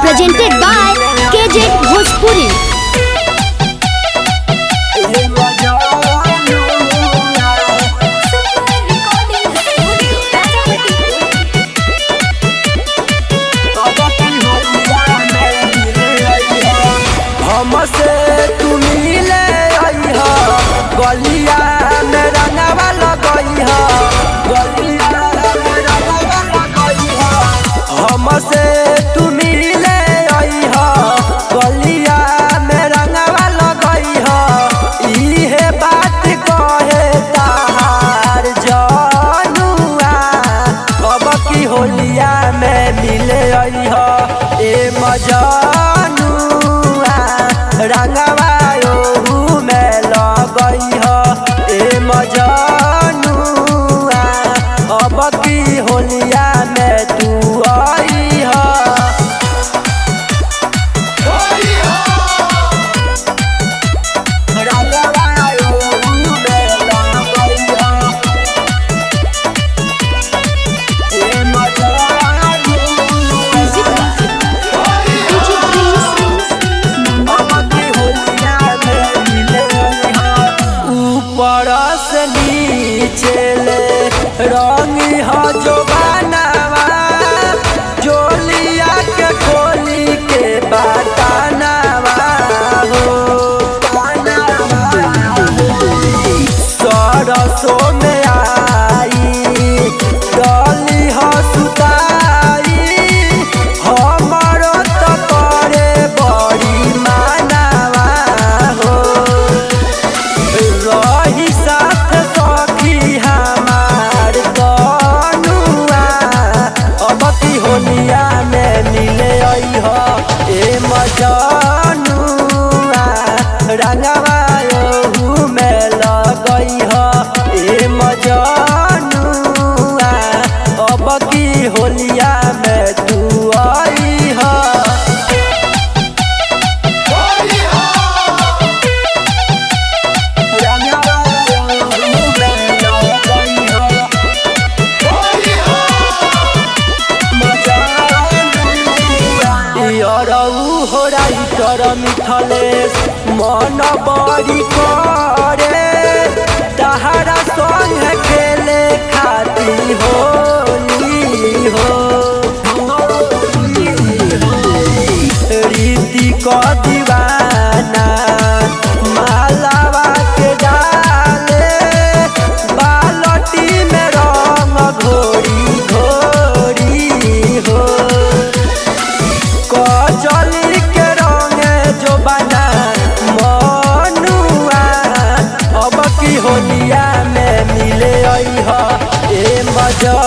presented by KJ Bhojpuri. हमसे तू मिले अइहा गलिया में रंगवा लगइहा गलिया में रंगवा लगइहा हमसे तू मिले अइहा गलिया में रंगवा लगइहा इहे बात कहे ताहार जनुआ अब की होलिया में मिले अइहा ए मजनुआ रंगवा ओहू में लगइहा ए मजनुआ अब की होलिया में तू अइहा रंगवा ओहू में लगइहा ए मजनुआ ऊपर से नीचे ले रंगी हो जो बनावा जोलिया के खोली के बतानावा हो सरसों में आई डली हो सुताई हमरो तो करे बड़ी मानावा हो रही साथ सखी हमार तनुआ अब की होलिया में मिले अइहा ए मजनुआ रंगवा ओहू में लगइहा ए मजनुआ अब की होलिया में तू अइहा हो राइटर मिथलेश मन बड़ी करे तहारा संग खेले खाती होली हो रीति को दीवाना मालावा के डाले बालटी में रंग घोरी घोरी हो कजली के रंगे जो बना मनुआ अब की होलिया में मिले अइहा ए मजा